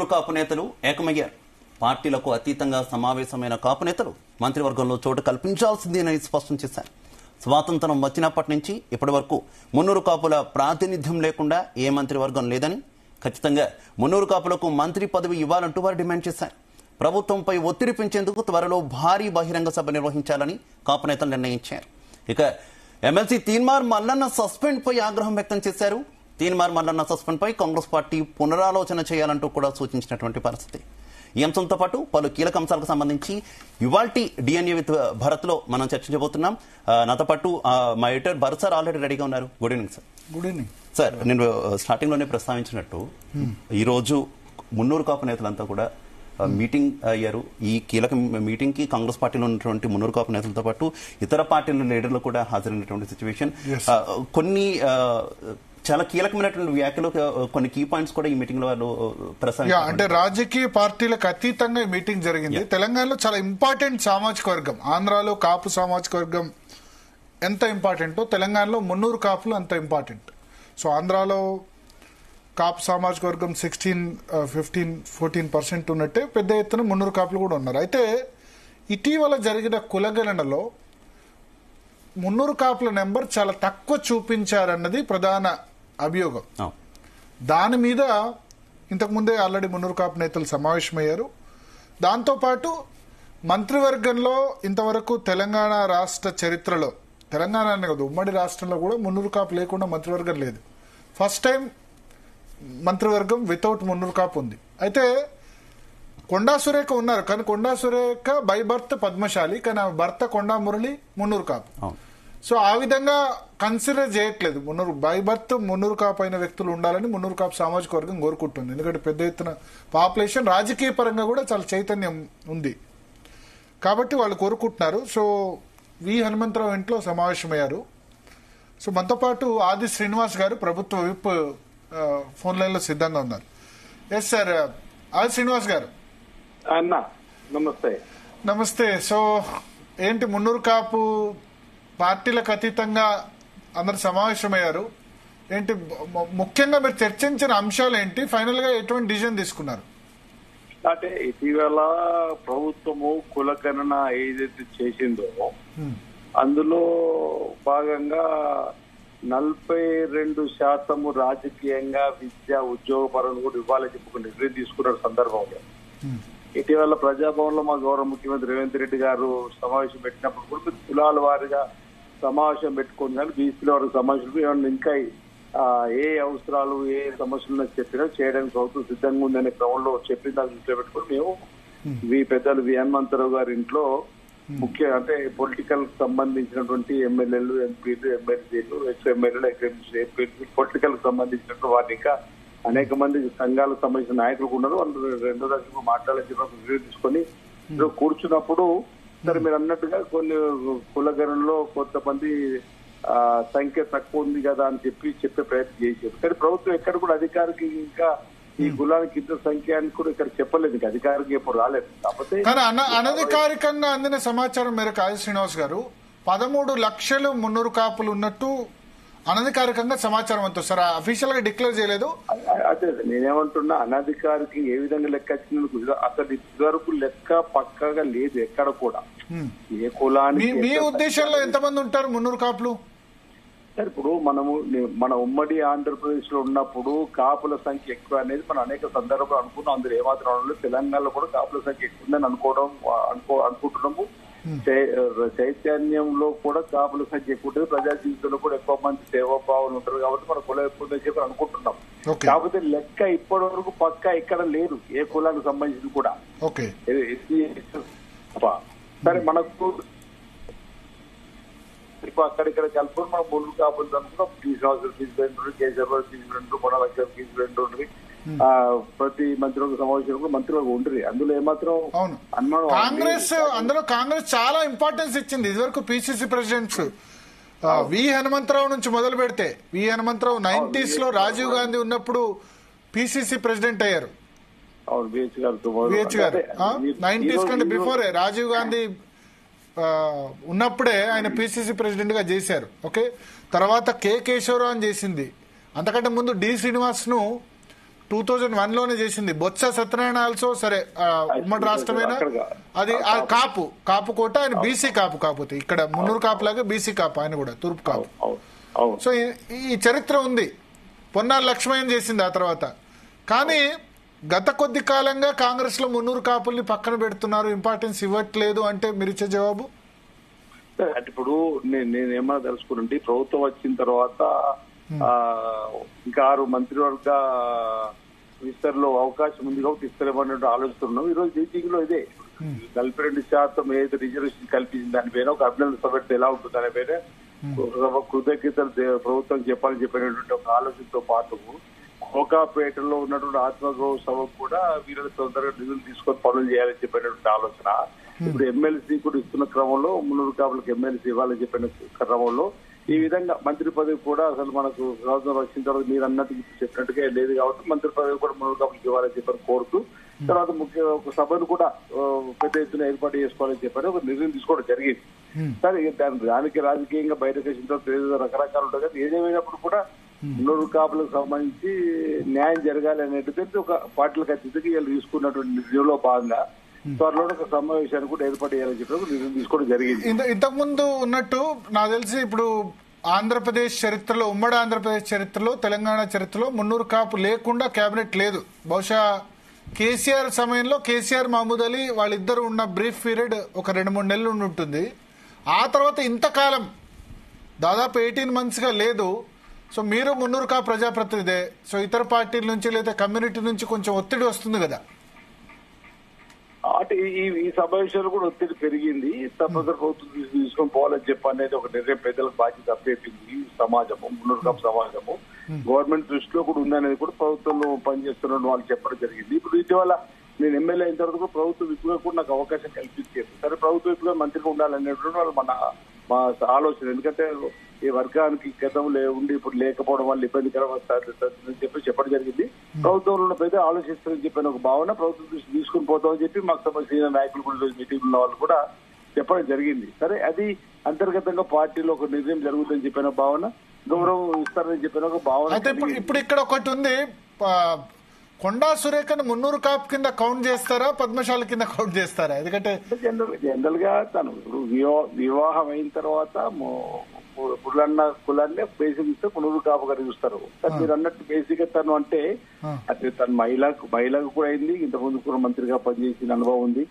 కాపు నేతలు ఏకమయ్యారు. పార్టీలకు అతీతంగా సమావేశమైన కాపు నేతలు మంత్రివర్గంలో చోటు కల్పించాల్సిందేనని స్పష్టం చేశారు. స్వాతంత్రం వచ్చినప్పటి నుంచి ఇప్పటి వరకు మున్నూరు కాపుల ప్రాతినిధ్యం లేకుండా ఏ మంత్రివర్గం లేదని, ఖచ్చితంగా మున్నూరు కాపులకు మంత్రి పదవి ఇవ్వాలంటూ వారు డిమాండ్ చేశారు. ప్రభుత్వంపై ఒత్తిడి పెంచేందుకు త్వరలో భారీ బహిరంగ సభ నిర్వహించాలని కాపు నేతలు నిర్ణయించారు. ఇక ఎమ్మెల్సీ తీన్మార్ మల్లన్న సస్పెండ్ పై ఆగ్రహం వ్యక్తం చేశారు. తీన్మార్ మల్లన్న సస్పెండ్ పై కాంగ్రెస్ పార్టీ పునరాలోచన చేయాలంటూ కూడా సూచించినటువంటి పరిస్థితి. ఈ అంశంతో పాటు పలు కీలక అంశాలకు సంబంధించి ఇవాల్టి డిఎన్ఏ విత్ భరత్ లో మనం చర్చించబోతున్నాం. నాతో పాటు మా ఎడిటర్ భరత్ సార్ ఆల్రెడీ రెడీగా ఉన్నారు. Good evening sir. Good evening sir. నేను స్టార్టింగ్ లోనే ప్రస్తావించినట్టు ఈ రోజు మున్నూరు కాపు నేతలంతా కూడా మీటింగ్ అయ్యారు. ఈ కీలక మీటింగ్ కి కాంగ్రెస్ పార్టీలో ఉన్నటువంటి మున్నూరు కాపు నేతలతో పాటు ఇతర పార్టీల లీడర్లు కూడా హాజరైనటువంటి సిచ్యువేషన్. కొన్ని చాలా కీలకమైనటువంటి వ్యాఖ్యలు, కొన్ని కీ పాయింట్స్ కూడా ఈ మీటింగ్ లో వాళ్ళు ప్రస్తావించారు. అంటే రాజకీయ పార్టీలకు అతీతంగా ఈ మీటింగ్ జరిగింది. తెలంగాణలో చాలా ఇంపార్టెంట్ సామాజిక వర్గం, ఆంధ్రాలో కాపు సామాజిక వర్గం ఎంత ఇంపార్టెంటో తెలంగాణలో మున్నూరు కాపులు అంత ఇంపార్టెంట్. సో ఆంధ్రాలో కాపు సామాజిక వర్గం 14% ఉన్నట్టే పెద్ద ఎత్తున మున్నూరు కాపులు కూడా ఉన్నారు. అయితే ఇటీవల జరిగిన కులగణనలో మున్నూరు కాపుల నెంబర్ చాలా తక్కువ చూపించారన్నది ప్రధాన అభియోగం. దాని మీద ఇంతకుముందే ఆల్రెడీ మున్నూరు కాపు నేతలు సమావేశమయ్యారు. దాంతోపాటు మంత్రివర్గంలో ఇంతవరకు తెలంగాణ రాష్ట్ర చరిత్రలో, తెలంగాణ అనే కాదు ఉమ్మడి రాష్ట్రంలో కూడా మున్నూరు కాపు లేకుండా మంత్రివర్గం లేదు. ఫస్ట్ టైం మంత్రివర్గం వితౌట్ మున్నూరు కాపు ఉంది. అయితే కొండా సురేఖ ఉన్నారు, కానీ కొండా సురేఖ బై బర్త్ పద్మశాలి, కానీ ఆమె భర్త కొండా మురళి మున్నూరు కాపు. సో ఆ విధంగా కన్సిడర్ చేయట్లేదు. మున్నూరు బై బర్త్ మున్నూరు కాపు అయిన వ్యక్తులు ఉండాలని మున్నూరు కాపు సామాజిక వర్గం కోరుకుంటుంది. ఎందుకంటే పెద్ద ఎత్తున పాపులేషన్, రాజకీయ పరంగా కూడా చాలా చైతన్యం ఉంది కాబట్టి వాళ్ళు కోరుకుంటున్నారు. సో వి హనుమంతరావు ఇంట్లో సమావేశమయ్యారు. సో మనతో పాటు ఆది శ్రీనివాస్ గారు ప్రభుత్వ విప్ ఫోన్ లైన్ లో సిద్ధంగా ఉన్నారు. ఎస్ సార్, ఆది శ్రీనివాస్ గారు. అన్నా నమస్తే. నమస్తే. సో ఏంటి, మున్నూరు కాపు పార్టీలకు అతీతంగా అందరు సమావేశమయ్యారు. ఏంటి ముఖ్యంగా మీరు చర్చించిన అంశాలు ఏంటి, ఫైనల్ గా ఎటువంటి డిసిజన్ తీసుకున్నారు? అంటే ఇటీవల ప్రభుత్వము కులగణన ఏదైతే చేసిందో అందులో భాగంగా 42% రాజకీయంగా, విద్య, ఉద్యోగ పరంగా కూడా ఇవ్వాలని చెప్పుకుని నిర్ణయం తీసుకున్న సందర్భంలో ఇటీవల ప్రజాభవన్ లో మా గౌరవ ముఖ్యమంత్రి రేవంత్ రెడ్డి గారు సమావేశం పెట్టినప్పుడు కూడా కులాల వారిగా సమావేశం పెట్టుకుని కానీ బీసీల వారికి సమావేశం ఏమన్నా ఇంకా ఏ అవసరాలు, ఏ సమస్యలు చెప్పినా చేయడానికి ప్రభుత్వం సిద్ధంగా ఉందనే క్రమంలో చెప్పిన దాన్ని దృష్టిలో పెట్టుకుని మేము పెద్దలు వి హనుమంతరావు గారి ఇంట్లో ముఖ్య అంటే పొలిటికల్ సంబంధించినటువంటి ఎమ్మెల్యేలు, ఎంపీలు, ఎమ్మెల్సీలు, ఎక్స్ ఎమ్మెల్యేలు, ఎంపీలు, పొలిటికల్ సంబంధించినటువంటి వాటి ఇంకా అనేక మంది సంఘాలకు సంబంధించిన నాయకులు ఉన్నారు. వాళ్ళు 2 రోజులు మాట్లాడాలని నిర్ణయం తీసుకొని కూర్చున్నప్పుడు సరే మీరు అన్నట్టుగా కొన్ని కులగణంలో కొంతమంది సంఖ్య తక్కువ ఉంది కదా అని చెప్పే ప్రయత్నం చేశారు. కానీ ప్రభుత్వం ఎక్కడ కూడా అధికారికి ఇంకా ఈ కులానికి ఇంత సంఖ్య అని కూడా ఇక్కడ చెప్పలేదు, ఇంకా అధికారికి ఎప్పుడు రాలేదు. కాకపోతే అనధికారికంగా అందిన సమాచారం మేరకు ఆది శ్రీనివాస్ గారు 13 లక్షలు మున్నూరు కాపులు ఉన్నట్టు అనధికారికంగా సమాచారం అంతా సార్ అఫీషియల్ గా డిక్లేర్ చేయలేదు. అదే నేనేమంటున్నా, అనధికారికి ఏ విధంగా లెక్క వచ్చింది అసలు ఇదివరకు లెక్క పక్కగా లేదు ఎక్కడ కూడా. ఏ కులానికి మీ ఉద్దేశంలో ఎంతమంది ఉంటారు మున్నూరు కాపులు? సార్ ఇప్పుడు మన ఉమ్మడి ఆంధ్రప్రదేశ్ లో ఉన్నప్పుడు కాపుల సంఖ్య ఎక్కువ అనేది మనం అనేక సందర్భాలు అనుకున్నాం. అందులో ఏమాత్రం తెలంగాణలో కూడా కాపుల సంఖ్య ఎక్కువ ఉందని అనుకుంటున్నాము. చైతన్యంలో కూడా కాపుల సంఖ్య ఎక్కువ ఉంటుంది, ప్రజా జీవితంలో కూడా ఎక్కువ మంది సేవాభావాలు ఉంటారు కాబట్టి మన కులం ఎక్కువ ఉందని చెప్పి అనుకుంటున్నాం. కాకపోతే లెక్క ఇప్పటి వరకు పక్కా ఇక్కడ లేదు ఏ కులానికి సంబంధించి కూడా. సరే మనకు అక్కడిక్కడ కలుపుకొని మనం మున్నూరు కాపులు అనుకున్నాం. శ్రీనివాసులు తీసుకురండి, కేసీఆర్ తీసుకురండి, మొన్నలక్షలు తీసుకురండి, ప్రతి మంత్రివర్గ సమావేశంలో మంత్రివర్గం ఉంటుంది. అందులో ఏమాత్రం అందులో కాంగ్రెస్ చాలా ఇంపార్టెన్స్ ఇచ్చింది. ఇదివరకు పిసిసి ప్రెసిడెంట్స్ వి హనుమంతరావు నుంచి మొదలు పెడితే, వి హనుమంతరావు 90s లో రాజీవ్ గాంధీ ఉన్నప్పుడు పిసిసి ప్రెసిడెంట్ అయ్యారు. విహెచ్ గారు 90s కంటే బిఫోరే రాజీవ్ గాంధీ ఉన్నప్పుడే ఆయన పిసిసి ప్రెసిడెంట్ గా చేశారు. ఓకే, తర్వాత కె కేశవరావు చేసింది. అంతకంటే ముందు డి శ్రీనివాస్ ను 2001లోనే చేసింది. బొత్స సత్యనారాయణ ఆల్సో సరే ఉమ్మడి రాష్ట్రమేనా అది కాపు కోట, ఆయన బీసీ కాపు, కాకపోతే ఇక్కడ మున్నూరు కాపు లాగా బీసీ కాపు, ఆయన కూడా తూర్పు కాపు. సో ఈ చరిత్ర ఉంది. పొన్నాల లక్ష్మయ్య చేసింది ఆ తర్వాత. కానీ గత కొద్ది కాలంగా కాంగ్రెస్ లో మున్నూరు కాపుల్ని పక్కన పెడుతున్నారు, ఇంపార్టెన్స్ ఇవ్వట్లేదు అంటే మీరు ఇచ్చే జవాబు? అంటే ఇప్పుడు నేనేమన్నా తెలుసుకుంటే ప్రభుత్వం వచ్చిన తర్వాత ఇంకా 6 మంత్రివర్గ విస్తరణలో అవకాశం ఉంది కాబట్టి ఇస్తారేమన్నట్టు ఆలోచిస్తున్నాం. ఈ రోజు మీటింగ్ లో ఇదే 42% ఏదైతే రిజర్వేషన్ కల్పించింది దానిపైన ఒక అభినందన సభ ఎలా ఉంటుంది దానిపైన కృతజ్ఞతలు ప్రభుత్వం చెప్పాలని చెప్పినటువంటి ఒక ఆలోచనతో పాటు కోకాపేటలో ఉన్నటువంటి ఆత్మగౌరవ సభకు కూడా వీళ్ళ తొందరగా నిధులు తీసుకొని పనులు చేయాలని చెప్పినటువంటి ఆలోచన. ఇప్పుడు ఎమ్మెల్సీ కూడా ఇస్తున్న క్రమంలో మున్నూరు కాపులకు ఎమ్మెల్సీ ఇవ్వాలని చెప్పిన క్రమంలో ఈ విధంగా మంత్రి పదవి కూడా అసలు మనకు ప్రభుత్వం వచ్చిన తర్వాత మీరు అన్నట్టు చెప్పినట్టుగా లేదు కాబట్టి మంత్రి పదవి కూడా మున్నూరు కాపులకు ఇవ్వాలని చెప్పని కోరుతూ తర్వాత ముఖ్య ఒక సభను కూడా పెద్ద ఎత్తున ఏర్పాటు చేసుకోవాలని చెప్పని ఒక నిర్ణయం తీసుకోవడం జరిగింది. సరే దానికి రాజకీయంగా బయటకు వచ్చిన తర్వాత రకరకాలు ఉంటుంది కదా. ఏదేమైనప్పుడు కూడా మున్నూరు కాపులకు సంబంధించి న్యాయం జరగాలి అనేటువంటి ఒక పార్టీలకు అతీతంగా వీళ్ళు తీసుకున్నటువంటి నిర్ణయంలో భాగంగా త్వరలో ఒక సమావేశాన్ని కూడా ఏర్పాటు చేయాలని చెప్పి నిర్ణయం తీసుకోవడం జరిగింది. ఇంతకు ముందు ఉన్నట్టు నాకు తెలిసి ఇప్పుడు ఆంధ్రప్రదేశ్ చరిత్రలో, ఉమ్మడి ఆంధ్రప్రదేశ్ చరిత్రలో, తెలంగాణ చరిత్రలో మున్నూరు కాపు లేకుండా కేబినెట్ లేదు. బహుశా కేసీఆర్ సమయంలో కేసీఆర్, మహమూద్ అలీ వాళ్ళిద్దరు ఉన్న బ్రీఫ్ పీరియడ్ ఒక 2-3 నెలలు ఉండి ఉంటుంది. ఆ తర్వాత ఇంతకాలం దాదాపు 18 months గా లేదు. సో మీరు మున్నూరు కాపు ప్రజాప్రతినిధే, సో ఇతర పార్టీల నుంచి లేదా కమ్యూనిటీ నుంచి కొంచెం ఒత్తిడి వస్తుంది కదా? అంటే ఈ సమావేశాలు కూడా ఒత్తిడి పెరిగింది. తప్పనిసరి ప్రభుత్వం తీసుకొని పోవాలని చెప్పి అనేది ఒక నిర్ణయం పెద్దలకు బాధ్యత అప్పేపింది సమాజము, మున్నూరు కాపు సమాజము. గవర్నమెంట్ దృష్టిలో కూడా ఉందనేది కూడా ప్రభుత్వంలో పనిచేస్తున్న వాళ్ళు చెప్పడం జరిగింది. ఇప్పుడు ఇటీవల నేను ఎమ్మెల్యే అయిన తర్వాత కూడా ప్రభుత్వ విప్పుగా కూడా నాకు అవకాశం కల్పించేది. సరే ప్రభుత్వ విప్పుగా మంత్రిగా ఉండాలనేటువంటి వాళ్ళు మా ఆలోచన. ఎందుకంటే ఈ వర్గానికి గతంలో ఉండి ఇప్పుడు లేకపోవడం వల్ల ఇబ్బందికరం వస్తుందని చెప్పి చెప్పడం జరిగింది. ప్రభుత్వంలో ఉన్న పెద్ద ఆలోచిస్తారని చెప్పిన ఒక భావన ప్రభుత్వం దృష్టి తీసుకుని పోతామని చెప్పి మాకు సంబంధించిన నాయకులు కూడా మీటింగ్ ఉన్న వాళ్ళు కూడా చెప్పడం జరిగింది. సరే అది అంతర్గతంగా పార్టీలో ఒక నిర్ణయం జరుగుతుందని చెప్పిన భావన, గౌరవం ఇస్తారని చెప్పిన ఒక భావన. అయితే ఇప్పుడు ఇక్కడ ఒకటి ఉంది, కొండా సురేఖను మున్నూరు కాపు కింద కౌంట్ చేస్తారా, పద్మశాలి కింద కౌంట్ చేస్తారా? ఎందుకంటే జనరల్ గా తను వివాహం అయిన తర్వాత పుల్లన్న కులాన్ని బేసిక్ ఇస్తే మున్నూరు కాపు గారు చూస్తారు. మీరు అన్నట్టు బేసిక్ తను అంటే అది తను మహిళకు కూడా అయింది, ఇంత ముందు కూడా మంత్రిగా పనిచేసిన అనుభవం ఉంది.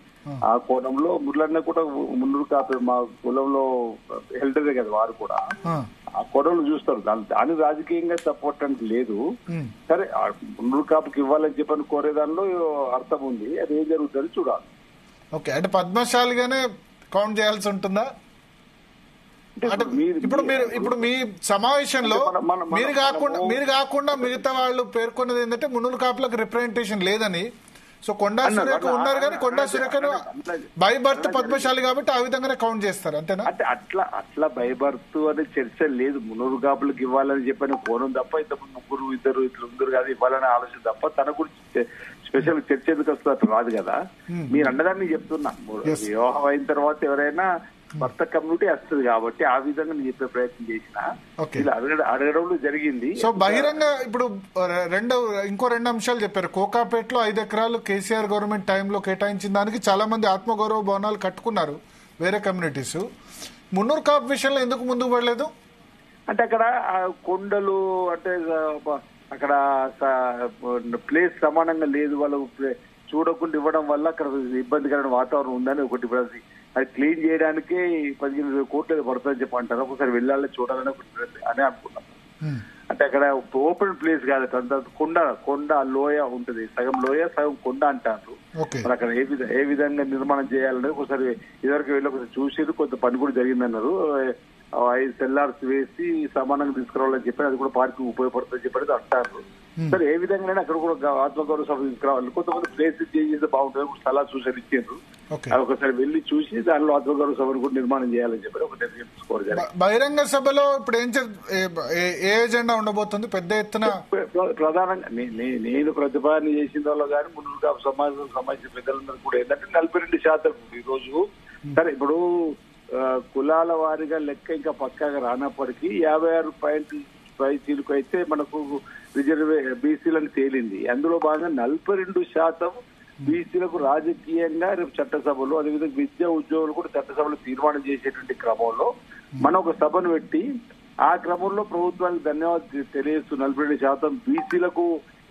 ఆ కోణంలో మురళన్న కూడా మున్నూరు కాపు మా కులంలో హెల్డరే కదా వారు కూడా ఆ కోణంలో చూస్తారు. దాని రాజకీయంగా తప్పట్టడానికి లేదు. సరే మున్నూరు కాపుకి ఇవ్వాలని చెప్పని కోరే దానిలో అర్థం ఉంది. అది ఏం జరుగుతుంది చూడాలి. ఓకే, అంటే పద్మశాలిగానే కౌంట్ చేయాల్సి ఉంటుందా? ఇప్పుడు మీ సమావేశంలో మీరు కాకుండా మిగతా వాళ్ళు పేర్కొన్నది ఏంటంటే మున్నూరు కాపులకు రిప్రజెంటేషన్ లేదని. సో కొండా సురేఖ ఉన్నారు కానీ కొండా సురేఖను బై బర్త్ పద్మశాలి కాబట్టి ఆ విధంగానే కౌంట్ చేస్తారు, అంతేనా? అంటే అట్లా బై బర్త్ అనే చర్చ లేదు. మున్నూరు కాపులకు ఇవ్వాలని చెప్పని కోణం తప్ప ఇంతకుముందు ముగ్గురు ఇద్దరు ఇట్లా ఉందరు కాదు ఇవ్వాలనే ఆలోచన తప్ప తన గురించి స్పెషల్ చర్చ ఎందుకు వస్తుంది అట్లా రాదు కదా. మీరు అన్నదాన్ని చెప్తున్నా, వివాహం అయిన తర్వాత ఎవరైనా భర్త కమ్యూనిటీ వస్తుంది కాబట్టి ఆ విధంగా నేను చెప్పే ప్రయత్నం చేసిన ఇలా అడగడంలో జరిగింది. సో బహిరంగ ఇప్పుడు ఇంకో 2 అంశాలు చెప్పారు. కోకాపేటలో 5 ఎకరాలు కేసీఆర్ గవర్నమెంట్ టైంలో కేటాయించిన దానికి చాలా మంది ఆత్మగౌరవ భవనాలు కట్టుకున్నారు వేరే కమ్యూనిటీస్. మున్నూరు కాపు విషయంలో ఎందుకు ముందుకు పడలేదు? అంటే అక్కడ కొండలు అంటే అక్కడ ప్లేస్ సమానంగా లేదు, వాళ్ళు చూడకుండా ఇవ్వడం వల్ల అక్కడ ఇబ్బందికరమైన వాతావరణం ఉందని ఒకటి. అది క్లీన్ చేయడానికే 15,000 కోట్లు పడుతుందని చెప్పి అంటారు. ఒకసారి వెళ్ళాలని చూడాలని అని అనుకున్నాం. అంటే అక్కడ ఓపెన్ ప్లేస్ కాదు, అంత కొండ లోయ ఉంటది, సగం లోయ సగం కొండ అంటారు. మరి అక్కడ ఏ విధంగా నిర్మాణం చేయాలని ఒకసారి ఇదివరకు వెళ్ళి ఒకసారి చూసేది, కొంత పని కూడా జరిగిందన్నారు. 5 సెల్లార్స్ వేసి సమానంగా తీసుకురావాలని చెప్పి అది కూడా పార్కింగ్ ఉపయోగపడుతుందని చెప్పి అంటారు. సరే ఏ విధంగా అక్కడ కూడా ఆత్మగౌరవ సభ తీసుకురావాలి, కొంతమంది ప్లేస్ చేంజ్ చేస్తే బాగుంటుంది సలహా సూచన ఇచ్చారు. ఒకసారి వెళ్లి చూసి దానిలో ఆత్మగౌరవ సభను కూడా నిర్మాణం చేయాలని చెప్పి ఒక నిర్ణయం తీసుకోవాలి. బహిరంగ సభలో ఇప్పుడు ఏ ఎజెండా ఉండబోతుంది? పెద్ద ఎత్తున ప్రధానంగా నేను ప్రతిపాదన చేసిన వాళ్ళు కానీ మున్నూరు కాపు సమాజం సంబంధించిన పెద్దలందరూ కూడా ఏంటంటే 42% ఈ రోజు. సరే ఇప్పుడు కులాల వారీగా లెక్క ఇంకా పక్కాగా రానప్పటికీ 56.5 అయితే మనకు బీసీలను తేలింది. అందులో భాగంగా 42% బీసీలకు రాజకీయంగా రేపు చట్టసభలో, అదేవిధంగా విద్యా ఉద్యోగులు కూడా చట్టసభలో తీర్మానం చేసేటువంటి క్రమంలో మనం ఒక సభను పెట్టి ఆ క్రమంలో ప్రభుత్వానికి ధన్యవాదాలు తెలియజేస్తూ 42% బీసీలకు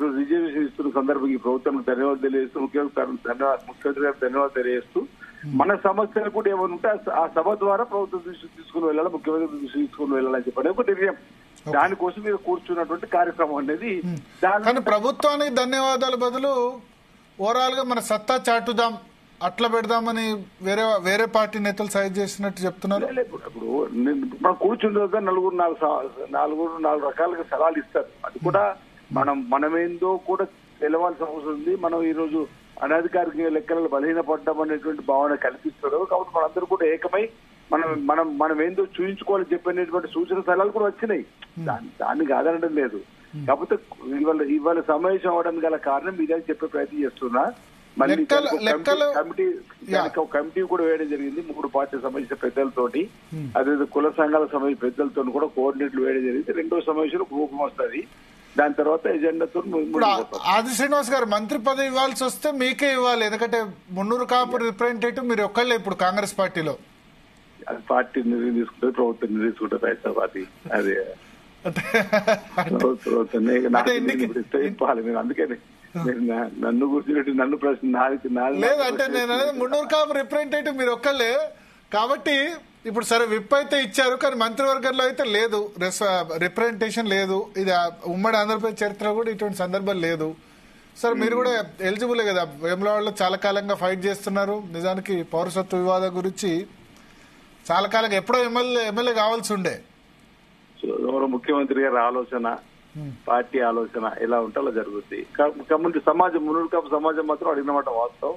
రిజర్వేషన్ ఇస్తున్న సందర్భంగా ఈ ప్రభుత్వానికి ధన్యవాదాలు తెలియజేస్తూ ముఖ్యమంత్రి గారికి ధన్యవాదాలు తెలియజేస్తూ మన సమస్యలు కూడా ఏమైనా ఉంటే ఆ సభ ద్వారా ప్రభుత్వం దృష్టికి తీసుకుని వెళ్ళాలి, ముఖ్యమంత్రి దృష్టికి తీసుకుని వెళ్ళాలని చెప్పని ఒక నిర్ణయం. దానికోసం మీరు కూర్చున్నటువంటి కార్యక్రమం అనేది. కానీ ప్రభుత్వానికి ధన్యవాదాల బదులు ఓవరాల్ గా మన సత్తా చాటుదాం, అట్లా పెడదామని వేరే పార్టీ నేతలు సైజ్ చేసినట్టు చెప్తున్నారు. ఇప్పుడు మనం కూర్చున్న తర్వాత నాలుగు రకాలుగా సలహాలు ఇస్తారు. అది కూడా మనమేందో కూడా తెలవాల్సిన అవసరం ఉంది. మనం ఈ రోజు అనధికారిక లెక్కలలో బలహీనపడ్డాం అనేటువంటి భావన కల్పిస్తారు. కాబట్టి మనందరూ కూడా ఏకమై మనం ఏందో చూయించుకోవాలని చెప్పినటువంటి సూచన సలహాలు కూడా వచ్చినాయి. దాన్ని కాదనడం లేదు. కాకపోతే ఇవాళ సమావేశం అవడానికి గల కారణం ఇదని చెప్పే ప్రయత్నం చేస్తున్నా. మళ్ళీ కమిటీ కూడా వేయడం జరిగింది 3 పార్టీలకు సంబంధించిన పెద్దలతోటి, అదే కుల సంఘాలకు సంబంధించిన పెద్దలతో కూడా కోఆర్డినేట్లు వేయడం జరిగింది. 2వ సమావేశంలో రూపం వస్తుంది. దాని తర్వాత ఎజెండాతో ఆది శ్రీనివాస్ గారు మంత్రి పదవి ఇవ్వాల్సి వస్తే మీకే ఇవ్వాలి, ఎందుకంటే మున్నూరు కాపు రిప్రజెంటేటివ్ మీరు ఒక్కళ్ళే ఇప్పుడు కాంగ్రెస్ పార్టీలో. అది పార్టీ నిర్ణయం తీసుకుంటుంది, ప్రభుత్వం నిర్ణయం తీసుకుంటుంది. హైదరాబాద్ అదే నేను అందుకని నన్ను కూర్చున్నట్టు నన్ను ప్రశ్న లేదంటే నేను మున్నూరు కాపు రిప్రజెంటేటివ్ మీరు ఒక్కళ్ళే కాబట్టి ఇప్పుడు సరే విప్ అయితే ఇచ్చారు, కానీ మంత్రివర్గంలో అయితే లేదు, రిప్రజెంటేషన్ లేదు. ఇది ఉమ్మడి ఆంధ్రప్రదేశ్ చరిత్ర కూడా ఇటువంటి సందర్భాలు లేదు. సార్ మీరు కూడా ఎలిజిబులే కదా, వేములవాడలో చాలా కాలంగా ఫైట్ చేస్తున్నారు. నిజానికి పౌరసత్వ వివాదం గురించి చాలా కాలంగా ఎప్పుడో ఎమ్మెల్యే కావాల్సి ఉండే. ముఖ్యమంత్రి గారి ఆలోచన, పార్టీ ఆలోచన ఎలా ఉంటే అలా జరుగుతుంది. కమ్యూనిటీ సమాజం, మున్నూరు కాపు సమాజం మాత్రం అడిగిన మాట వాస్తవం.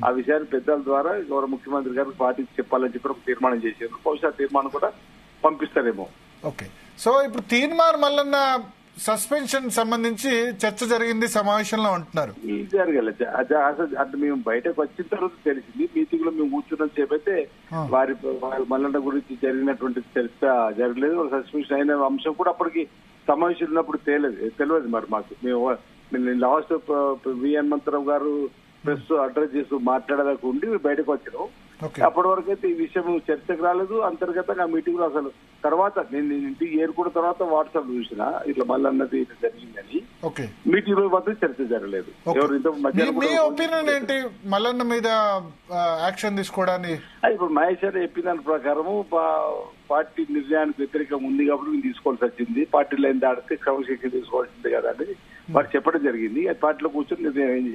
ఆ విషయాన్ని పెద్దల ద్వారా గౌరవ ముఖ్యమంత్రి గారికి పార్టీకి చెప్పాలని చెప్పి ఒక తీర్మానం చేశారు. బహుశా తీర్మానం కూడా పంపిస్తారేమో. ఓకే, సో ఇప్పుడు తీర్మానం మల్లన్న సస్పెన్షన్ సంబంధించి చర్చ జరిగింది సమావేశంలో అంటున్నారు. జరగలేదు. అంటే మేము బయటకు వచ్చిన తర్వాత తెలిసింది. మీటింగ్ లో మేము కూర్చున్న సేపైతే వారి మల్లన్న గురించి జరిగినటువంటి చర్చ జరగలేదు. సస్పెన్షన్ అయిన అంశం కూడా అప్పటికి సమావేశం ఉన్నప్పుడు తెలియదు మరి మాకు. మేము లాస్ట్ వి హనుమంతరావు గారు ప్రెస్ అడ్రస్ చేస్తూ మాట్లాడదాకా ఉండి బయటకు వచ్చినాం. అప్పటి వరకు అయితే ఈ విషయం చర్చకు రాలేదు. అంతర్గతంగా మీటింగ్ లో అసలు తర్వాత నేను ఇంటికి ఏరుకున్న తర్వాత వాట్సాప్ చూసిన ఇట్లా మళ్ళీ అన్నది జరిగిందని. మీటింగ్ లో మాత్రం చర్చ జరగలేదు. మీ ఒపీనియన్ ఏంటి మల్లన్న మీద యాక్షన్ తీసుకోవడానికి? ఇప్పుడు మహేష్ గారు చెప్పిన దాని ప్రకారము పార్టీ నిర్ణయానికి వ్యతిరేకంగా ఉంది కాబట్టి మేము తీసుకోవాల్సి వచ్చింది. పార్టీ లైన్ దాడితే క్రమశిక్షణ తీసుకోవాల్సింది కదా అనేది వారు చెప్పడం జరిగింది. పార్టీలో కూర్చొని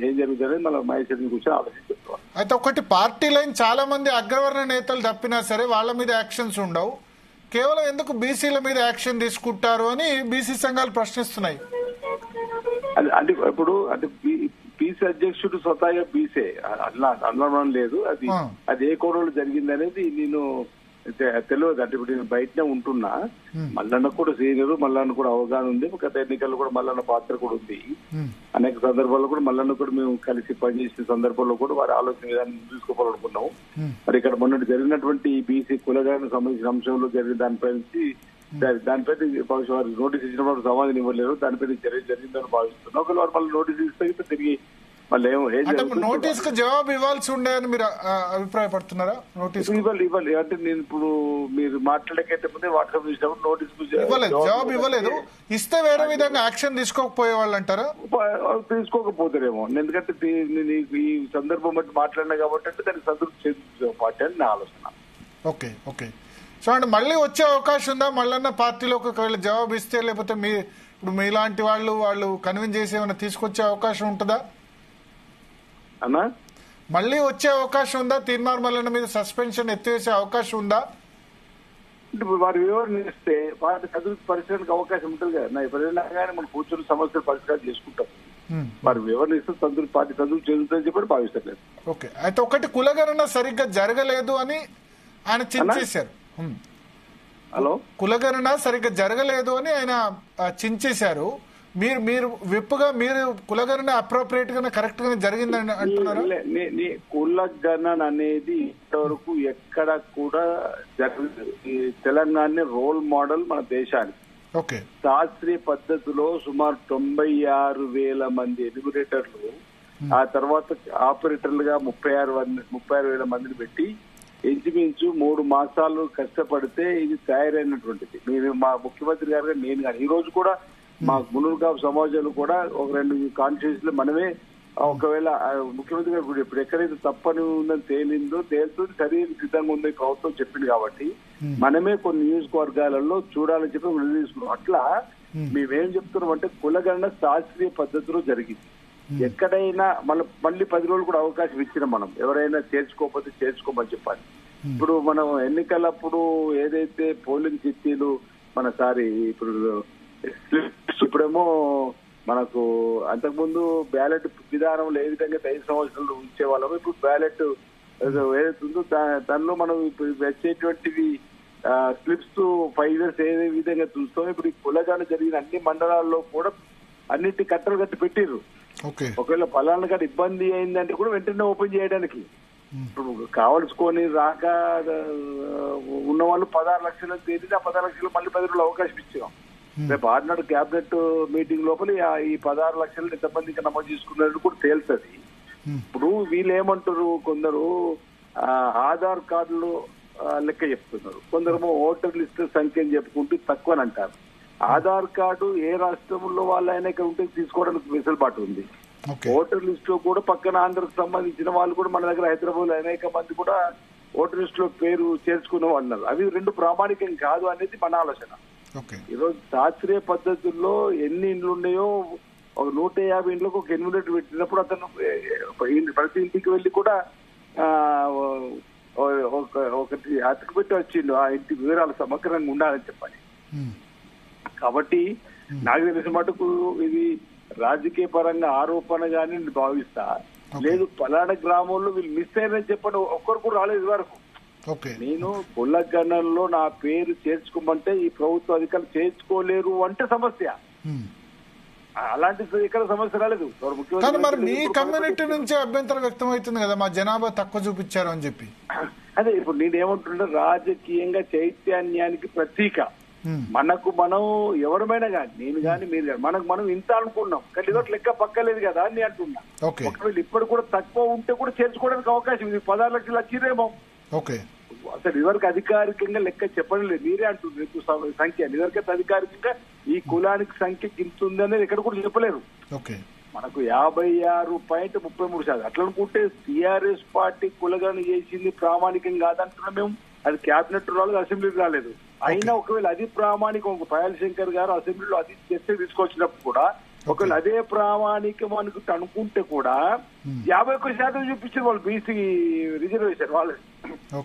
ఏం జరుగుతుంది మళ్ళీ మహేష్ గారిని కూర్చొని ఆలోచించుకోవాలి. అయితే ఒకటి పార్టీ లైన్ చాలా మంది అగ్రవర్ణ నేతలు తప్పినా సరే వాళ్ళ మీద యాక్షన్స్ ఉండవు, కేవలం ఎందుకు బీసీల మీద యాక్షన్ తీసుకుంటారు అని బీసీ సంఘాలు ప్రశ్నిస్తున్నాయి. అంటే ఇప్పుడు అంటే బీసీ అధ్యక్షుడు స్వతహాగా బీసీ అనుమానం లేదు. అది ఏ కోణంలో జరిగింది అనేది నేను తెలియదు. అంటే ఇప్పుడు నేను బయటనే ఉంటున్నా. మల్లన్న కూడా సీనియర్, మల్లన్న కూడా అవగాహన ఉంది. గత ఎన్నికల్లో కూడా మల్లన్న పాత్ర కూడా ఉంది. అనేక సందర్భాల్లో కూడా మల్లన్న కూడా మేము కలిసి పనిచేసిన సందర్భంలో కూడా వారి ఆలోచన విధానం తీసుకోవాలనుకున్నాము. మరి ఇక్కడ మొన్నటి జరిగినటువంటి బీసీ కులగానికి సంబంధించిన అంశంలో జరిగిన దానిపై వారు నోటీస్ ఇచ్చినప్పుడు సమాధానం ఇవ్వలేరు. దానిపై చర్య జరిగిందని భావిస్తున్నాం. ఒకవేళ వారు మళ్ళీ నోటీస్ ఇస్తే తిరిగి నోటీస్ కు జవాబు ఇవ్వాల్సి ఉండే అని మీరు అభిప్రాయపడుతున్నారా? నోటీస్ ఇవ్వాలి అంటే నేను ఇప్పుడు మీరు మాట్లాడకైతే ముందే వాట్సాప్ చూసినప్పుడు నోటీస్ ఇవ్వలేదు, జవాబు ఇవ్వలేదు. ఇస్తే వేరే విధంగా యాక్షన్ తీసుకోకపోయే వాళ్ళు అంటారా? తీసుకోకపోతారేమో. ఎందుకంటే ఈ సందర్భం బట్టి మాట్లాడినా కాబట్టి అంటే దానికి సంతృప్తి చెందుతుంది పార్టీ అని నా ఆలోచన. ఓకే ఓకే, సో అంటే మళ్ళీ వచ్చే అవకాశం ఉందా మళ్ళన్న పార్టీలోకి ఒకవేళ జవాబు ఇస్తే? లేకపోతే ఇప్పుడు మీలాంటి వాళ్ళు కన్విన్స్ చేసి ఏమైనా తీసుకొచ్చే అవకాశం ఉంటుందా? అన్నా మళ్ళీ వచ్చే అవకాశం ఉందా? తీర్మానం మల్లన్న మీద సస్పెన్షన్ ఎత్తివేసే అవకాశం ఉందా? వారి వివరణ ఇస్తే వాటి చదువు పరిశీలనకు అవకాశం ఉంటుంది కదా. ఎప్పుడైనా కానీ మనం కూర్చొని సమస్యలు పరిష్కారం చేసుకుంటాం. వారి వివరణ ఇస్తే పార్టీ చదువు చెందుతుందని చెప్పి భావిస్తలేదు. ఓకే, అయితే ఒకటి కులగణన సరిగ్గా జరగలేదు అని ఆయన చించేశారు. హలో, కులగణన సరిగ్గా జరగలేదు అని ఆయన చించేశారు. మీరు విప్పుగా మీరు కులగణన అప్రోప్రియేట్ గా కరెక్ట్ గానే జరిగిందని అంటున్నారు. కులగణన అనేది ఇంతవరకు ఎక్కడ కూడా జరగలేదు. తెలంగాణ రోల్ మోడల్ మన దేశానికి. ఓకే. శాస్త్రీయ పద్ధతిలో సుమారు 96,000 మంది ఎన్యూమరేటర్లు, ఆ తర్వాత ఆపరేటర్లుగా 36,000 మందిని పెట్టి ఇంచుమించు 3 మాసాలు కష్టపడితే ఇది తయారైనటువంటిది. మీరు మా ముఖ్యమంత్రి గారు నేను కానీ ఈ రోజు కూడా మా మునుగాపు సమాజంలో కూడా ఒక 2 కాన్స్టిట్యూన్సీలు మనమే, ఒకవేళ ముఖ్యమంత్రి గారు ఇప్పుడు ఎక్కడైతే తప్పని ఉందని తేలుతుంది శరీరం సిద్ధంగా ఉంది ప్రభుత్వం చెప్పింది కాబట్టి మనమే కొన్ని నియోజకవర్గాలలో చూడాలని చెప్పి నిర్ణయం తీసుకున్నాం. అట్లా మేమేం చెప్తున్నాం అంటే కులగణన శాస్త్రీయ పద్ధతిలో జరిగింది. ఎక్కడైనా మళ్ళీ 10 రోజులు కూడా అవకాశం ఇచ్చినాం. మనం ఎవరైనా చేర్చుకోకపోతే చేర్చుకోమని చెప్పాలి. ఇప్పుడు మనం ఎన్నికలప్పుడు ఏదైతే పోలింగ్ చిట్టీలు ఇప్పుడు ఇప్పుడేమో మనకు అంతకుముందు బ్యాలెట్ విధానంలో ఏ విధంగా 5 సంవత్సరాలు ఉంచేవాళ్ళము, ఇప్పుడు బ్యాలెట్ ఏదైతే ఉందో దానిలో మనం ఇప్పుడు వచ్చేటువంటివి స్లిప్స్ 5 years ఏ విధంగా చూస్తాం. ఇప్పుడు ఈ కులగణన జరిగిన అన్ని మండలాల్లో కూడా అన్నింటి కట్టలు కట్టి పెట్టిర్రు. ఒకవేళ పలానా కాడ ఇబ్బంది అయిందంటే కూడా వెంటనే ఓపెన్ చేయడానికి ఇప్పుడు కావలసుకొని రాక ఉన్న వాళ్ళు 16 లక్షలు తేలింది. ఆ 16 లక్షలు మళ్ళీ 10 రోజులు అవకాశం ఇచ్చాం. రేపు ఆర్డినరీ క్యాబినెట్ మీటింగ్ లోపల ఈ 16 లక్షలు ఎంతమందికి నమోదు చేసుకున్నట్టు కూడా తేలుతుంది. ఇప్పుడు వీళ్ళు ఏమంటారు, కొందరు ఆధార్ కార్డులు లెక్క చెప్తున్నారు, కొందరు ఓటర్ లిస్ట్ సంఖ్యని చెప్పుకుంటూ తక్కువని అంటారు. ఆధార్ కార్డు ఏ రాష్ట్రంలో వాళ్ళైనా ఇక్కడ ఉంటే తీసుకోవడానికి వెసులుబాటు ఉంది. ఓటర్ లిస్ట్ లో కూడా పక్కన ఆంధ్రకు సంబంధించిన వాళ్ళు కూడా మన దగ్గర హైదరాబాద్ లో అనేక మంది కూడా ఓటర్ లిస్ట్ లో పేరు చేర్చుకున్న వాళ్ళు ఉన్నారు. అవి 2 ప్రామాణికం కాదు అనేది మన ఆలోచన. ఈరోజు శాస్త్రీయ పద్ధతుల్లో ఎన్ని ఇండ్లు ఉన్నాయో ఒక 150 ఇండ్లకు ఒక ఎన్యూమరేటర్ పెట్టినప్పుడు అతను ప్రతి ఇంటికి వెళ్లి కూడా ఒకటి అతికి పెట్టి వచ్చిండు. ఆ ఇంటి వివరాలు సమగ్రంగా ఉండాలని చెప్పాలి. కాబట్టి నాకు తెలిసిన మటుకు ఇది రాజకీయ పరంగా ఆరోపణగానే భావిస్తా. లేదు పలానా గ్రామంలో వీళ్ళు మిస్ అయ్యారని చెప్పండి, ఒక్కరు కూడా రాలేదు వరకు. నేను కులగణనలో నా పేరు చేర్చుకోమంటే ఈ ప్రభుత్వ అధికారులు చేర్చుకోలేరు అంటే సమస్య. అలాంటి ఇక్కడ సమస్య రాలేదు. మరి మీ కమ్యూనిటీ నుంచి అభ్యంతరం వ్యక్తం అవుతుంది కదా, మా జనాభా తక్కువ చూపించారు అని చెప్పి. అదే ఇప్పుడు నేనేమంటుంటే రాజకీయంగా చైతన్యానికి ప్రతీక. మనకు మనం ఎవరమైనా కానీ, నేను కానీ మీరు కానీ, మనకు మనం ఇంత అనుకున్నాం కానీ ఇదొక లెక్క పక్కలేదు కదా అని అంటున్నా. ఒకవేళ ఇప్పుడు కూడా తక్కువ ఉంటే కూడా చేర్చుకోవడానికి అవకాశం ఉంది. 16 లక్షలు వచ్చిరేమో. అసలు ఇదివరకు అధికారికంగా లెక్క చెప్పడం లేదు, మీరే అంటున్నారు సంఖ్య. ఇదివరకైతే అధికారికంగా ఈ కులానికి సంఖ్య ఇంత ఉంది అనేది ఎక్కడ కూడా చెప్పలేరు. మనకు 56.33%. అట్లా అనుకుంటే టీఆర్ఎస్ పార్టీ కులగణన చేసింది ప్రామాణికం కాదంటున్నాం మేము. అది క్యాబినెట్ రాలేదు, అసెంబ్లీకి రాలేదు. అయినా ఒకవేళ అది ప్రామాణికం, పయాల్ శంకర్ గారు అసెంబ్లీలో అది చర్చ తీసుకొచ్చినప్పుడు కూడా ఒకవేళ అదే ప్రామాణికం అనుకుంటే కూడా 51% చూపించారు వాళ్ళు బీసీ రిజర్వేషన్. వాళ్ళు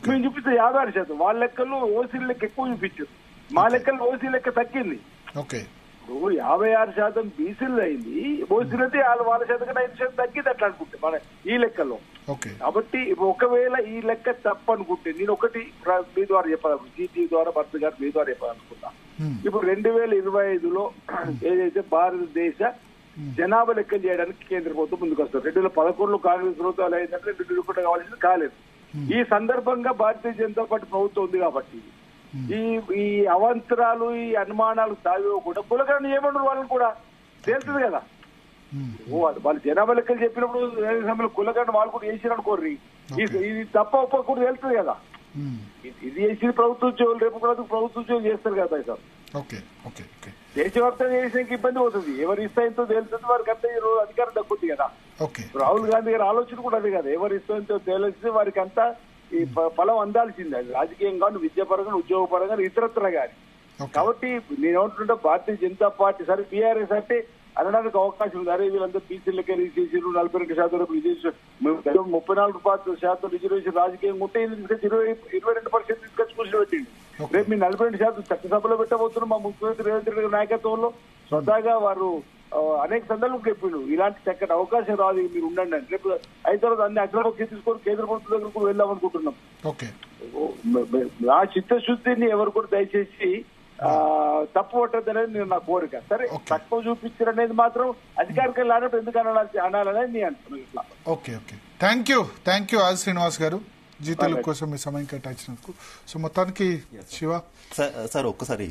మేము చూపిస్తే 56%. వాళ్ళ లెక్కలు ఓసీ లెక్క ఎక్కువ చూపించారు, మా లెక్కలు ఓసీ లెక్క తగ్గింది. ఇప్పుడు 56% బీసీలు అయింది, ఓసీలు అయితే వాళ్ళ శాతం 5% తగ్గింది. అట్లా అనుకుంటే మన ఈ లెక్కలో. కాబట్టి ఒకవేళ ఈ లెక్క తప్పనుకుంటే నేను ఒకటి మీ ద్వారా చెప్పాలి, జీటీ ద్వారా భర్త గారు మీ ద్వారా చెప్పాలనుకున్నా. ఇప్పుడు 2025లో ఏదైతే భారతదేశ జనాభా లెక్కలు చేయడానికి కేంద్ర ప్రభుత్వం ముందుకు వస్తారు. 2011లో కాంగ్రెస్ ప్రభుత్వాలు అయిందంటే 2021 కావాల్సింది కాలేదు. ఈ సందర్భంగా భారతీయ జనతా పార్టీ ప్రభుత్వం ఉంది కాబట్టి ఈ అవంతరాలు, ఈ అనుమానాలు సాగిపోకుండా కులగణన ఏమన్నారు వాళ్ళని కూడా తెలుస్తుంది కదా. వాళ్ళు జనాభా లెక్కలు చెప్పినప్పుడు కులగణన వాళ్ళు కూడా చేసిరు అనుకోర్రి, ఇది తప్ప ఒప్ప కూడా తెలుస్తుంది కదా. ఇది చేసి ప్రభుత్వ ఉద్యోగులు రేపు కూడా ప్రభుత్వ ఉద్యోగులు చేస్తారు కదా సార్. దేశవ్యాప్తంగా చేసేందుకు ఇబ్బంది అవుతుంది. ఎవరి ఇస్తాయంతో తెలుస్తుంది, వారికి అంతా ఈ రోజు అధికారం దక్కుతుంది కదా. రాహుల్ గాంధీ గారి ఆలోచన కూడా అదే కదా, ఎవరి ఇస్తాయంతో తెలిస్తే వారికి అంతా ఈ ఫలం అందాల్సిందే. అది రాజకీయంగా, విద్యాపరంగా, ఉద్యోగపరంగా, ఇతరత్ర గాని. కాబట్టి నేనేమంటుంటే భారతీయ జనతా పార్టీ సరే బీఆర్ఎస్ అంటే అనడానికి అవకాశం ఉంది. అరే వీళ్ళంతా బీసీలకే రిజర్వేషన్ 42% రిజర్వేషన్, 34% రిజర్వేషన్ రాజకీయంగా ఉంటే 22% తీసుకొచ్చి కూర్చోబెట్టింది. రేపు మీ 42% చట్టసభలో పెట్టబోతున్నాం. మా ముఖ్యమంత్రి రేవంత్ రెడ్డి గారి నాయకత్వంలో స్వతహాగా వారు అనేక సందర్భాలు చెప్పిండు ఇలాంటి చక్కటి అవకాశం రాదు, మీరు ఉండండి అని. రేపు అయిన తర్వాత అన్ని అగ్రపక్ష తీసుకొని కేంద్ర ప్రభుత్వం దగ్గర కూడా వెళ్దాం అనుకుంటున్నాం. ఆ చిత్తశుద్ధిని ఎవరు కూడా దయచేసి తప్పు పట్టద్దు అనేది నేను నా కోరిక. సరే తక్కువ చూపించారు అనేది మాత్రం అధికారికంగా లానట్టు ఎందుకు అనాలనేది నేను అంటున్నాను. ఇట్లా థ్యాంక్ యూ ఆది శ్రీనివాస్ గారు. జీ తెలుగు కోసం మీ సమయం కేటాయించినందుకు. సో మొత్తానికి శివ సార్ ఒక్కసారి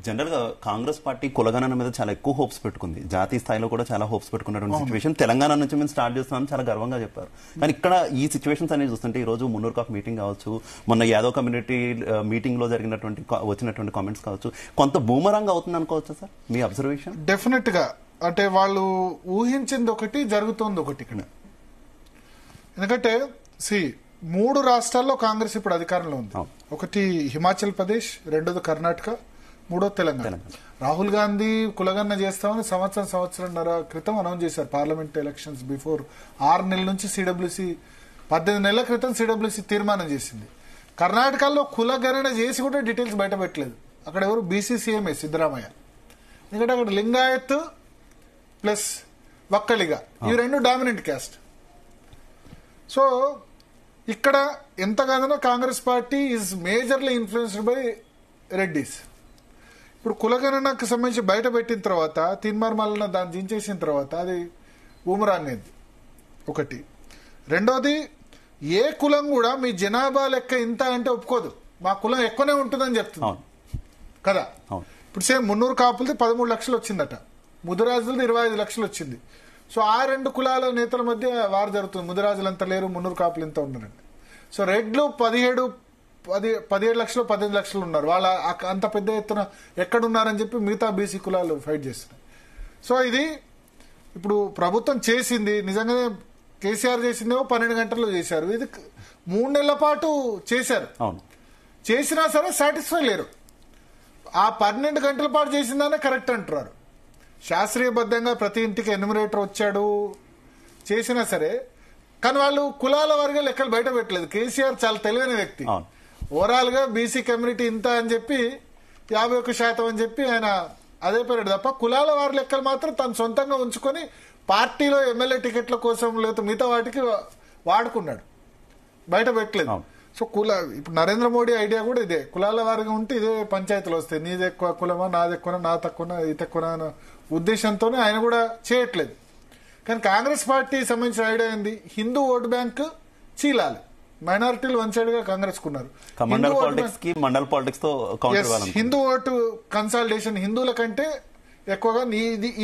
జనరల్ గా కాంగ్రెస్ పార్టీ కులగణన మీద చాలా ఎక్కువ హోప్స్ పెట్టుకుంది, జాతీయ స్థాయిలో కూడా చాలా హోప్స్ పెట్టుకున్నటువంటి సిచ్యువేషన్. తెలంగాణ నుంచి మేము స్టార్ట్ చేస్తున్నాం చాలా గర్వంగా చెప్పారు. కానీ ఇక్కడ ఈ సిచ్యువేషన్స్ అనేది చూస్తుంటే ఈ రోజు మున్నూరు కాపు మీటింగ్ కావచ్చు, మొన్న యాదవ్ కమ్యూనిటీ మీటింగ్ లో జరిగినటువంటి వచ్చినటువంటి కామెంట్స్ కావచ్చు, కొంత బూమరాంగ్ అవుతుంది అనుకోవచ్చు సార్ మీ అబ్జర్వేషన్? డెఫినెట్ గా. అంటే వాళ్ళు ఊహించింది ఒకటి, జరుగుతోంది ఒకటి ఇక్కడ. ఎందుకంటే మూడు రాష్ట్రాల్లో కాంగ్రెస్ ఇప్పుడు అధికారంలో ఉంది. ఒకటి హిమాచల్ ప్రదేశ్, రెండోది కర్ణాటక, మూడోది తెలంగాణ. రాహుల్ గాంధీ కులగన్న చేస్తామని సంవత్సరంన్నర క్రితం అనౌన్స్ చేశారు పార్లమెంట్ ఎలక్షన్స్ బిఫోర్. 6 నెలల నుంచి సిడబ్ల్యూసీ 18 నెలల క్రితం సిడబ్ల్యూసీ తీర్మానం చేసింది. కర్ణాటకలో కులగణన చేసి కూడా డీటెయిల్స్ బయట పెట్టలేదు. అక్కడ ఎవరు బీసీసీఎంఏ సిద్దరామయ్య. ఎందుకంటే అక్కడ లింగాయత్ ప్లస్ వక్కలిగా ఇవి రెండు డామినెంట్ క్యాస్ట్. సో ఇక్కడ ఎంత కాదన్నా Congress party is majorly influenced by Reddys. ఇప్పుడు కులగణనకు సంబంధించి బయట పెట్టిన తర్వాత తీన్మార్మల్న దాన్ని దించేసిన తర్వాత అది బూమరాంగైంది ఒకటి. రెండోది, ఏ కులం కూడా మీ జనాభా లెక్క ఇంత అంటే ఒప్పుకోదు, మా కులం ఎక్కువనే ఉంటుందని చెప్తుంది కదా. ఇప్పుడు సేమ్ మున్నూరు కాపులది 13 లక్షలు వచ్చిందట, ముదిరాజులది 25 లక్షలు వచ్చింది. సో ఆ రెండు కులాల నేతల మధ్య వారు జరుగుతుంది. ముదిరాజులు అంత లేరు, మున్నూరు కాపులు ఎంత ఉన్నారండి. సో రెడ్లు 17 లక్షలు 18 లక్షలు ఉన్నారు. వాళ్ళ అంత పెద్ద ఎత్తున ఎక్కడున్నారని చెప్పి మిగతా బీసీ కులాలు ఫైట్ చేస్తున్నాయి. సో ఇది ఇప్పుడు ప్రభుత్వం చేసింది నిజంగానే కేసీఆర్ చేసిందేమో 12 గంటల్లో చేశారు. ఇది 3 నెలల పాటు చేశారు. చేసినా సరే సాటిస్ఫై లేరు. ఆ 12 గంటల పాటు చేసిందానే కరెక్ట్ అంటున్నారు. శాస్త్రీయబద్ధంగా ప్రతి ఇంటికి ఎన్యూమరేటర్ వచ్చాడు చేసినా సరే, కానీ వాళ్ళు కులాల వారిగా లెక్కలు బయట పెట్టలేదు. కేసీఆర్ చాలా తెలివైన వ్యక్తి. ఓవరాల్ గా బీసీ కమ్యూనిటీ ఇంత అని చెప్పి 51% అని చెప్పి ఆయన అదే పేరు తప్ప కులాల వారి లెక్కలు మాత్రం తను సొంతంగా ఉంచుకొని పార్టీలో ఎమ్మెల్యే టికెట్ల కోసం లేదా మిగతా వాటికి వాడుకున్నాడు, బయట పెట్టలేదు. సో ఇప్పుడు నరేంద్ర మోడీ ఐడియా కూడా ఇదే, కులాల వారిగా ఉంటే ఇదే పంచాయతీలు వస్తాయి, నీది ఎక్కువ కులమా, నాది ఎక్కువ, నా తక్కువ, ఇది తక్కువ అన్న ఉద్దేశంతోనే ఆయన కూడా చేయట్లేదు. కానీ కాంగ్రెస్ పార్టీ సంబంధించిన ఐడియా ఏంది, హిందూ ఓటు బ్యాంక్ చీలాలి. మైనారిటీలు వన్ సైడ్ గా కాంగ్రెస్ కున్నారు. హిందూ ఓటు కన్సాలిడేషన్, హిందువుల కంటే ఎక్కువగా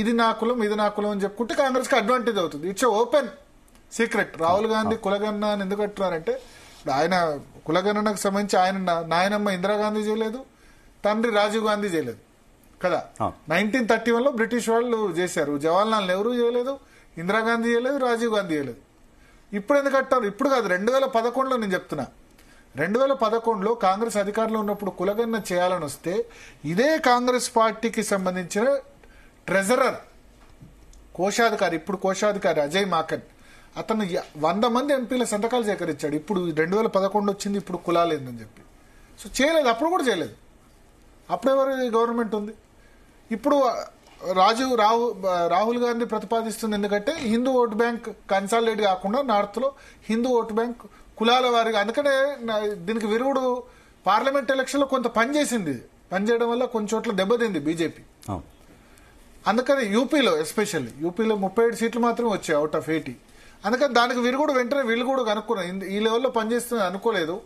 ఇది నా కులం, ఇది నా కులం అని చెప్పుకుంటే కాంగ్రెస్ కి అడ్వాంటేజ్ అవుతుంది. It's open secret. Rahul Gandhi కులగణన అని ఎందుకు అంటున్నారంటే, ఆయన కులగణనకు సంబంధించి ఆయన నాయనమ్మ ఇందిరాగాంధీ చేయలేదు, తండ్రి రాజీవ్ గాంధీ చేయలేదు కదా. 1931లో బ్రిటిష్ వాళ్ళు చేశారు, జవహర్లాల్ నెహ్రూ చేయలేదు, ఇందిరాగాంధీ చేయలేదు, రాజీవ్ గాంధీ చేయలేదు. ఇప్పుడు ఎందుకు అంటారు? ఇప్పుడు కాదు, 2011లో నేను చెప్తున్నా. 2011లో కాంగ్రెస్ అధికారంలో ఉన్నప్పుడు కులగణన చేయాలని వస్తే ఇదే కాంగ్రెస్ పార్టీకి సంబంధించిన ట్రెజరర్, కోశాధికారి, ఇప్పుడు కోశాధికారి అజయ్ మాకన్, అతను 100 మంది ఎంపీల సంతకాలు సేకరించాడు. ఇప్పుడు 2011 వచ్చింది, ఇప్పుడు కులాలు ఏందని చెప్పి. సో చేయలేదు, అప్పుడు కూడా చేయలేదు. అప్పుడెవరు గవర్నమెంట్ ఉంది. ఇప్పుడు రాహుల్ గాంధీ ప్రతిపాదిస్తుంది ఎందుకంటే హిందూ ఓటు బ్యాంక్ కన్సాలిడేట్ కాకుండా నార్త్ లో హిందూ ఓటు బ్యాంక్ కులాల వారిగా. అందుకనే దీనికి విరుగుడు పార్లమెంట్ ఎలక్షన్ లో కొంత పనిచేసింది. పనిచేయడం వల్ల కొన్ని చోట్ల దెబ్బతింది బీజేపీ. అందుకని యూపీలో ఎస్పెషల్లీ యూపీలో 37 సీట్లు మాత్రమే వచ్చాయి అవుట్ ఆఫ్ 80. అందుకని దానికి విరుగుడు వెంటనే వీళ్ళు కూడా కనుక్కున్నారు. ఈ లెవెల్లో పనిచేస్తుంది అనుకోలేదు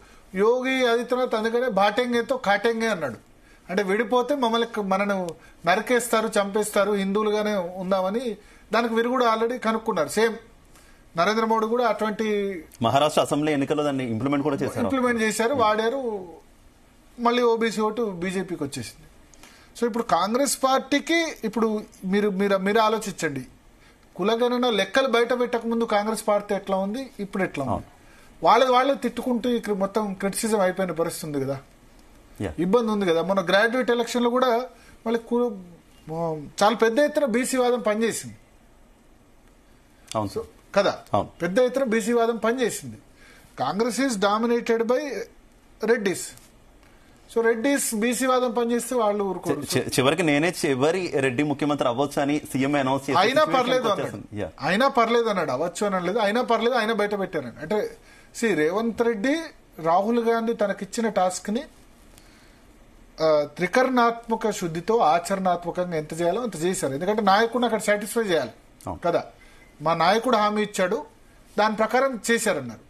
యోగి ఆదిత్యనాథ్. అందుకనే బాటెంగేతో కాటెంగే అన్నాడు. అంటే విడిపోతే మనను నరికేస్తారు, చంపేస్తారు, హిందువులుగానే ఉందామని దానికి విరుగుడు ఆల్రెడీ కనుక్కున్నారు. సేమ్ నరేంద్ర మోడీ కూడా అటువంటి మహారాష్ట్ర అసెంబ్లీ ఎన్నికల్లో దాన్ని ఇంప్లిమెంట్ చేశారు, వాడారు. మళ్ళీ ఓబీసీ ఓటు బీజేపీకి వచ్చేసింది. సో ఇప్పుడు కాంగ్రెస్ పార్టీకి ఇప్పుడు మీరు ఆలోచించండి, కులగణన లెక్కలు బయట పెట్టక ముందు కాంగ్రెస్ పార్టీ ఎట్లా ఉంది, ఇప్పుడు ఎట్లా ఉంది. వాళ్ళే తిట్టుకుంటూ ఇక్కడ మొత్తం క్రిటిసిజం అయిపోయిన పరిస్థితి ఉంది కదా, ఇబ్బంది ఉంది కదా. మొన్న గ్రాడ్యుయేట్ ఎలక్షన్ లో కూడా మళ్ళీ చాలా పెద్ద ఎత్తున బీసీ వాదం పనిచేసింది కదా, పెద్ద ఎత్తున బీసీ వాదం పనిచేసింది. Congress is dominated by Reddys. So Reddys BC వాదం పనిచేస్తే వాళ్ళు ఊరుకోరు. చివరికి నేనే చివరి రెడ్డి ముఖ్యమంత్రి అవ్వచ్చు అని సీఎం అనౌన్స్ చేసి అయినా పర్లేదు అన్నాడు. అవ్వచ్చు అని అనలేదు, అయినా పర్లేదు, అయినా బయట పెట్టారని. అంటే రేవంత్ రెడ్డి రాహుల్ గాంధీ తనకిచ్చిన టాస్క్ ని త్రికరణాత్మక శుద్ధితో ఆచరణాత్మకంగా ఎంత చేయాలో అంత చేశారు. ఎందుకంటే నాయకుడిని అక్కడ సాటిస్ఫై చేయాలి కదా. మా నాయకుడు హామీ ఇచ్చాడు, దాని ప్రకారం చేశారన్నారు.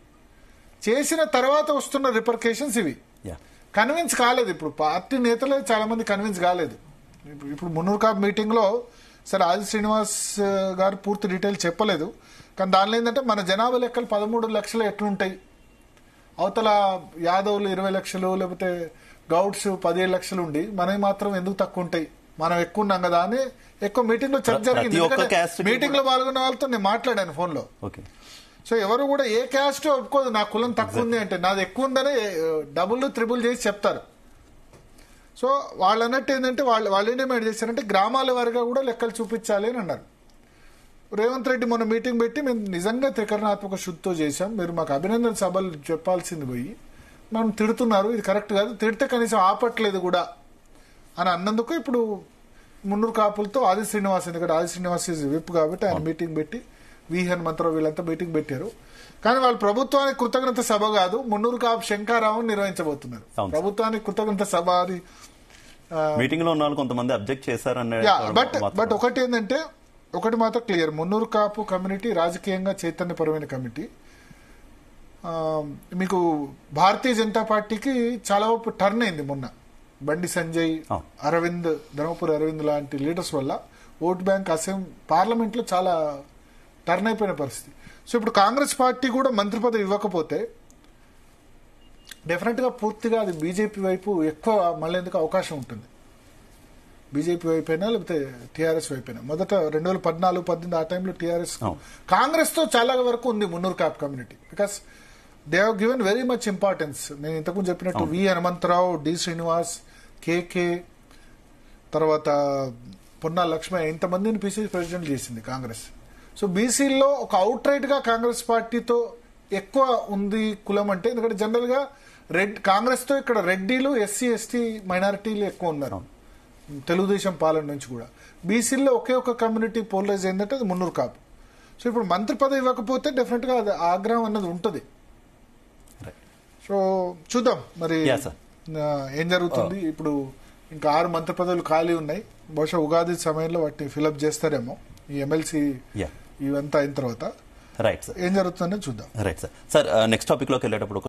చేసిన తర్వాత వస్తున్న రిపర్కేషన్స్ ఇవి. కన్విన్స్ కాలేదు, ఇప్పుడు పార్టీ నేతలే చాలా మంది కన్విన్స్ కాలేదు. ఇప్పుడు మున్నూరు కాపు మీటింగ్ లో సరే ఆది శ్రీనివాస్ గారు పూర్తి డీటెయిల్ చెప్పలేదు, కానీ దానిలో ఏంటంటే మన జనాభా లెక్కలు 13 లక్షలు ఎట్లుంటాయి, అవతల యాదవులు 20 లక్షలు లేకపోతే గౌడ్స్ 17 లక్షలు ఉండి మనవి మాత్రం ఎందుకు తక్కువ ఉంటాయి, మనం ఎక్కువ ఉన్నాం కదా అని ఎక్కువ మీటింగ్ లో చర్చ జరిగింది. మీటింగ్ లో పాల్గొన్న వాళ్ళతో నేను మాట్లాడాను ఫోన్ లో. సో ఎవరు కూడా ఏ క్యాస్ట్ ఒప్పుకోదు నా కులం తక్కువ ఉంది అంటే, నాది ఎక్కువ ఉందని డబుల్ త్రిబుల్ చేసి చెప్తారు. సో వాళ్ళు అన్నట్టు ఏంటంటే వాళ్ళు ఏం డిమాండ్ చేశారంటే గ్రామాల వారిగా కూడా లెక్కలు చూపించాలి అని అన్నారు. రేవంత్ రెడ్డి మొన్న మీటింగ్ పెట్టి మేము నిజంగా త్రికరణాత్మక శుద్ధితో చేశాం, మీరు మాకు అభినందన సభలు చెప్పాల్సింది పోయి మనం తిడుతున్నారు, ఇది కరెక్ట్ కాదు, తిడితే కనీసం ఆపట్లేదు కూడా అని అన్నందుకు ఇప్పుడు మున్నూరు కాపులతో ఆది శ్రీనివాస్, ఎందుకంటే ఆది శ్రీనివాస్ విప్ కాబట్టి ఆయన మీటింగ్ పెట్టి వి హనుమంతరావు వీళ్ళంతా మీటింగ్ పెట్టారు. కానీ వాళ్ళు ప్రభుత్వానికి కృతజ్ఞత సభ కాదు, మున్నూరు కాపు శంకారావం నిర్వహించబోతున్నారు. ప్రభుత్వానికి కృతజ్ఞత సభ అని మీటింగ్ లో ఉన్న వాళ్ళు కొంతమంది అబ్జెక్ట్ చేశారన్న. బట్ ఒకటి ఏంటంటే ఒకటి మాత్రం క్లియర్, మున్నూరు కాపు కమ్యూనిటీ రాజకీయంగా చైతన్యపరమైన కమిటీ. మీకు భారతీయ జనతా పార్టీకి చాలా టర్న్ అయింది మొన్న, బండి సంజయ్, అరవింద్, ధర్మపురి అరవింద్ లాంటి లీడర్స్ వల్ల ఓట్ బ్యాంక్ పార్లమెంట్ లో చాలా టర్న్ అయిపోయిన పరిస్థితి. సో ఇప్పుడు కాంగ్రెస్ పార్టీ కూడా మంత్రి పదవి ఇవ్వకపోతే డెఫినెట్ గా పూర్తిగా అది బీజేపీ వైపు ఎక్కువ మళ్ళేందుకు అవకాశం ఉంటుంది. బీజేపీ వైపు అయినా లేకపోతే టీఆర్ఎస్ వైపు అయినా. మొదట 2014-18 ఆ టైంలో టీఆర్ఎస్ కాంగ్రెస్ తో చాలా వరకు ఉంది Munnuru Kapu community, because they have given very much importance. నేను ఇంతకుముందు చెప్పినట్టు V Hanumantharao, D Srinivas, KK, తర్వాత పొన్నా లక్ష్మయ్య, ఇంతమందిని పీసీసీ ప్రెసిడెంట్ చేసింది కాంగ్రెస్. సో బీసీల్లో ఒక అవుట్ రైట్ గా కాంగ్రెస్ పార్టీతో ఎక్కువ ఉంది కులం అంటే, ఎందుకంటే జనరల్ గా కాంగ్రెస్ తో ఇక్కడ రెడ్డిలు, ఎస్సీ ఎస్టీ మైనారిటీలు ఎక్కువ ఉన్నారు తెలుగుదేశం పాలన నుంచి కూడా. బీసీల్లో ఒకే ఒక కమ్యూనిటీ పోలరైజ్ ఏంటంటే అది మున్నూరు కాపు. సో ఇప్పుడు మంత్రి పదవి ఇవ్వకపోతే డెఫినెట్ గా అది ఆగ్రహం అన్నది ఉంటుంది. సో చూద్దాం మరి ఏం జరుగుతుంది. ఇప్పుడు ఇంకా 6 మంత్రి పదవులు ఖాళీ ఉన్నాయి, బహుశా ఉగాది సమయంలో వాటిని ఫిలప్ చేస్తారేమో ఈ ఎమ్మెల్సీ ఇవంతా అయిన తర్వాత. ఏం జరుగుతుందని చూద్దాం. Right sir. నెక్స్ట్ టాపిక్ లోకి వెళ్ళేటప్పుడు